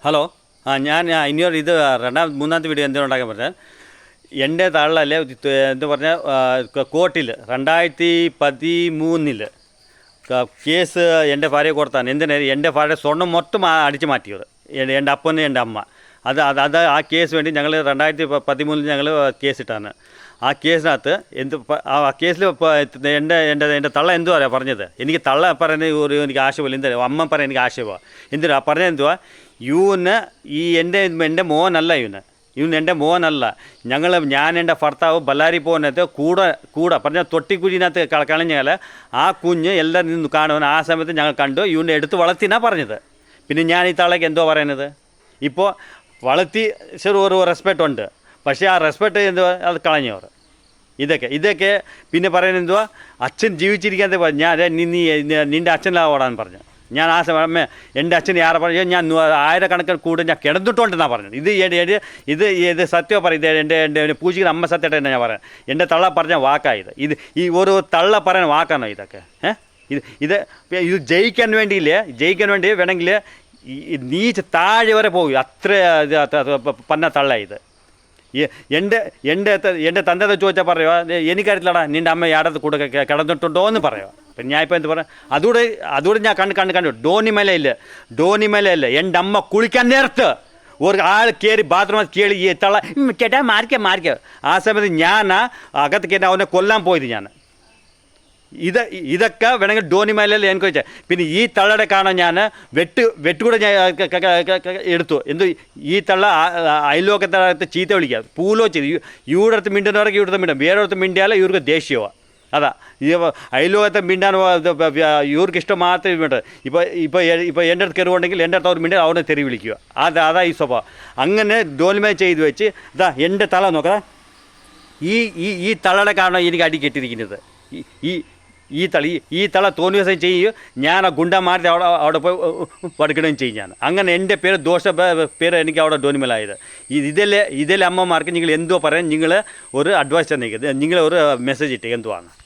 Hello ഞാൻ ഇനിയൊരു ഇത് മൂന്നാമത്തെ വീഡിയോ എന്തുകൊണ്ടാക്കാൻ പറഞ്ഞാൽ എൻ്റെ തള്ളല്ലേ എന്ത് പറഞ്ഞാൽ കോർട്ടിൽ 2013 കേസ് എൻ്റെ ഭാര്യയെ കൊടുത്താണ്. എന്തിനാ എൻ്റെ ഭാര്യ സ്വർണ്ണം മൊത്തം അടിച്ചു മാറ്റിയത് എൻ്റെ അപ്പനും എൻ്റെ അമ്മ. അത് ആ കേസ് വേണ്ടി ഞങ്ങൾ 2013 ഞങ്ങൾ കേസിട്ടാണ്. ആ കേസിനകത്ത് ആ കേസിൽ എൻ്റെ തള്ള എന്തുവാ പറഞ്ഞത്? എനിക്ക് തള്ള പറയുന്നത് എനിക്ക് ആശയമില്ല. എന്താ അമ്മ പറയാൻ എനിക്ക് ആശയമാണ്. എന്തിനാ പറഞ്ഞത്? എന്തുവാ ഇവന് എൻ്റെ മോനല്ല ഇവൻ എൻ്റെ മോനല്ല. ഞാൻ എൻ്റെ ഭർത്താവ് ബല്ലാരി പോകുന്നത് കൂടെ പറഞ്ഞാൽ തൊട്ടിക്കുഴിനകത്ത് കളഞ്ഞാൽ ആ കുഞ്ഞ് എല്ലാവരും നിന്ന് കാണുവാൻ ആ സമയത്ത് ഞങ്ങൾ കണ്ടു. ഇവൻ്റെ എടുത്ത് വളർത്തിനാണ് പറഞ്ഞത്. പിന്നെ ഞാൻ ഈ തള്ളയ്ക്ക് എന്തോ പറയുന്നത്? ഇപ്പോൾ വളർത്തി ഒരു റെസ്പെക്റ്റ് ഉണ്ട്, പക്ഷേ ആ റെസ്പെക്റ്റ് എന്തുവാ അത് കളഞ്ഞവർ. ഇതൊക്കെ പിന്നെ പറയുന്നത് എന്തുവാ? അച്ഛൻ ജീവിച്ചിരിക്കാതെ ഞാൻ നിൻ്റെ അച്ഛനാവോടാന്ന് പറഞ്ഞു. ഞാൻ ആ സമയം എൻ്റെ അച്ഛൻ ആരെ പറഞ്ഞു? ഞാൻ 1000 കൂടെ ഞാൻ കിടന്നിട്ടുണ്ടെന്നാണ് പറഞ്ഞത്. ഇത് സത്യം പറയും. എൻ്റെ പൂജിക്കുന്ന അമ്മ സത്യമായിട്ട് തന്നെ ഞാൻ പറയാം. എൻ്റെ തള്ള പറഞ്ഞ വാക്കായത്. ഈ ഒരു തള്ള പറയുന്ന വാക്കാണോ ഇതൊക്കെ? ഇത് ജയിക്കാൻ വേണ്ടി വേണമെങ്കിൽ നീച്ച് താഴെ വരെ പോകും. അത്ര പന്ന തള്ള ഇത്. എൻ്റെ തന്തത്തെ ചോദിച്ചാൽ പറയുക, എനിക്കറിയില്ലടാ നിൻ്റെ അമ്മ ആടത്ത് കൂടെ കിടന്നിട്ടുണ്ടോ എന്ന് പറയുക. അപ്പം ഞാൻ ഇപ്പോൾ എന്ത് പറയാം? അതുകൂടെ ഞാൻ കണ്ടു ഡോണിമലയില്ല എൻ്റെ അമ്മ കുളിക്കാൻ നേരത്ത് ഒരു ആൾ കയറി ബാത്റൂമിൽ കയറി ഈ തള്ള കേട്ടാ മാറിക്ക. ആ സമയത്ത് ഞാൻ അകത്ത് കയറ്റി അവനെ കൊല്ലാൻ പോയത് ഞാൻ. ഇതൊക്കെ വേണമെങ്കിൽ ഡോണിമലയിൽ എനിക്ക് വെച്ചാൽ. പിന്നെ ഈ തള്ളയുടെ കാണാൻ ഞാൻ വെട്ടുകൂടെ ഞാൻ എടുത്തു. ഈ തള്ള അയൽവക്കത്തെ ചീത്ത വിളിക്കുക, പൂലോ ചെയ്ത് ഇവിടത്ത് മിണ്ടുന്നവർക്ക് ഇവിടുത്തെ മിണ്ടും, വേറൊരിടത്ത് മിണ്ടിയാൽ ഇവർക്ക് ദേഷ്യമാണ്. അതാ അയൽവക്കത്തെ മിണ്ടാൻ ഇവർക്ക് ഇഷ്ടം മാത്രമേ വേണ്ടത്. ഇപ്പോൾ എൻ്റെ അടുത്ത് കയറുകൊണ്ടെങ്കിൽ എൻ്റെ അടുത്ത് അവർ മിണ്ടാൻ അവനെ തെറി വിളിക്കുക. അതാ ഈ സ്വഭാവം. അങ്ങനെ ഡോണിമല ചെയ്ത് വെച്ച് ഇതാ എൻ്റെ തല നോക്കാം. ഈ തള്ളയുടെ കാരണം എനിക്ക് അടി കെട്ടിയിരിക്കുന്നത്. ഈ തള തോന്നി ദിവസം ചെയ്യും. ഞാൻ ആ ഗുണ്ട മാറ്റി അവിടെ പോയി പഠിക്കുകയും ചെയ്യും ഞാൻ. അങ്ങനെ എൻ്റെ പേര് എനിക്ക് അവിടെ ഡോണിമലായത്. ഇതല്ലേ അമ്മമാർക്ക് നിങ്ങൾ എന്തോ പറയാൻ നിങ്ങൾ ഒരു അഡ്വൈസ് തന്നേക്കുന്നത്, നിങ്ങൾ ഒരു മെസ്സേജ് ഇട്ടേ എന്തുവാണ്.